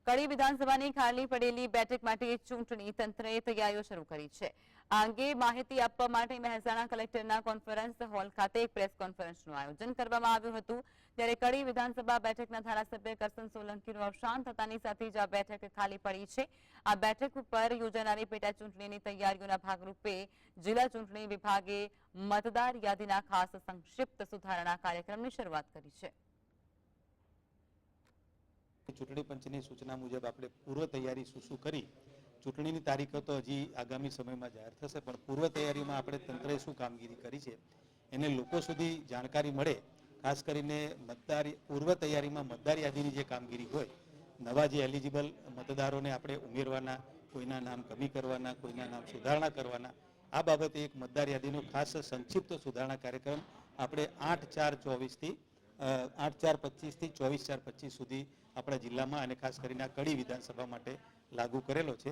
કડી વિધાનસભાની ખાલી પડેલી બેઠક માટે ચૂંટણી તંત્રએ તૈયારીઓ શરૂ કરી છે। આ અંગે માહિતી આપવા માટે મહેસાણા કલેક્ટરના કોન્ફરન્સ હોલ ખાતે એક પ્રેસ કોન્ફરન્સનું આયોજન કરવામાં આવ્યું હતું। ત્યારે કડી વિધાનસભા બેઠકના ધારાસભ્ય કરસન સોલંકીનું અવસાન થતાની સાથે જ આ બેઠક ખાલી પડી છે। આ બેઠક ઉપર યોજાનારી પેટા ચૂંટણીની તૈયારીઓના ભાગરૂપે જિલ્લા ચૂંટણી વિભાગે મતદાર યાદીના ખાસ સંક્ષિપ્ત સુધારણા કાર્યક્રમની શરૂઆત કરી છે। ચૂંટણી પંચની સૂચના મુજબ આપણે પૂર્વ તૈયારી શું કરી ચૂંટણીની તારીખો તો હજી આગામી સમયમાં જાહેર થશે, પણ પૂર્વ તૈયારીમાં આપણે તંત્રએ શું કામગીરી કરી છે એને લોકો સુધી જાણકારી મળે। ખાસ કરીને પૂર્વ તૈયારીમાં મતદાર યાદીની જે કામગીરી હોય, નવા જે એલિજિબલ મતદારોને આપણે ઉમેરવાના, કોઈના નામ કમી કરવાના, કોઈના નામ સુધારણા કરવાના, આ બાબતે એક મતદાર યાદીનો ખાસ સંક્ષિપ્ત સુધારણા કાર્યક્રમ આપણે 8/4/24થી 8/4/25થી 24/4/25 સુધી આપણા જિલ્લામાં અને ખાસ કરીને કડી વિધાનસભા માટે લાગુ કરેલો છે।